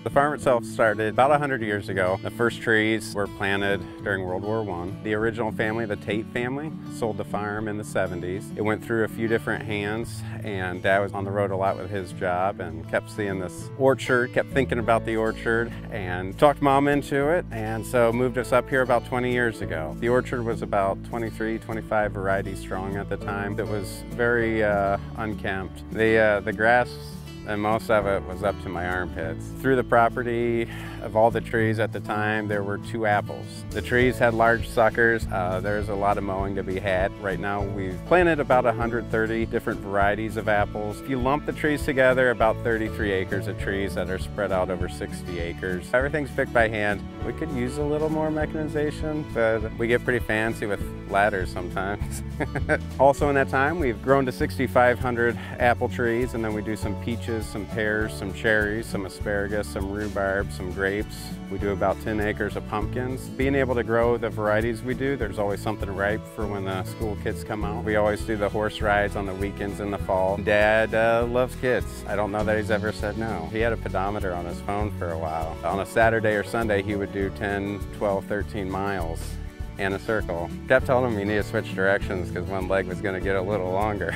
The farm itself started about 100 years ago. The first trees were planted during World War I. The original family, the Tate family, sold the farm in the 70s. It went through a few different hands, and Dad was on the road a lot with his job and kept seeing this orchard, kept thinking about the orchard, and talked Mom into it, and so moved us up here about 20 years ago. The orchard was about 23, 25 varieties strong at the time. It was very unkempt. The grass, and most of it was up to my armpits. Through the property of all the trees at the time, there were 2 apples. The trees had large suckers. There's a lot of mowing to be had. Right now we've planted about 130 different varieties of apples. If you lump the trees together, about 33 acres of trees that are spread out over 60 acres. Everything's picked by hand. We could use a little more mechanization, but we get pretty fancy with ladders sometimes. Also in that time, we've grown to 6,500 apple trees, and then we do some peaches, some pears, some cherries, some asparagus, some rhubarb, some grapes. We do about 10 acres of pumpkins. Being able to grow the varieties we do, there's always something ripe for when the school kids come out. We always do the horse rides on the weekends in the fall. Dad loves kids. I don't know that he's ever said no. He had a pedometer on his phone for a while. On a Saturday or Sunday, he would do 10, 12, 13 miles in a circle. Kept telling him he needed to switch directions because one leg was going to get a little longer.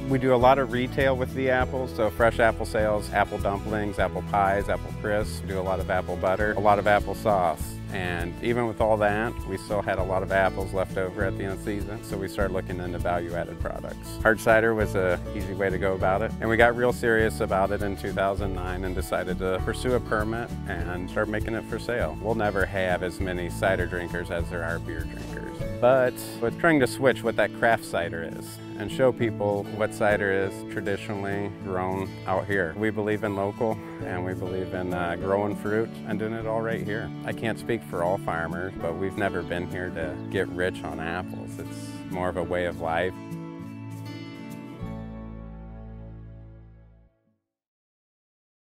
We do a lot of retail with the apples, so fresh apple sales, apple dumplings, apple pies, apple crisps. We do a lot of apple butter, a lot of apple sauce. And even with all that, we still had a lot of apples left over at the end of the season, so we started looking into value-added products. Hard cider was an easy way to go about it, and we got real serious about it in 2009 and decided to pursue a permit and start making it for sale. We'll never have as many cider drinkers as there are beer drinkers, but we're trying to switch what that craft cider is and show people what cider is traditionally grown out here. We believe in local, and we believe in growing fruit and doing it all right here. I can't speak for all farmers, but we've never been here to get rich on apples. It's more of a way of life.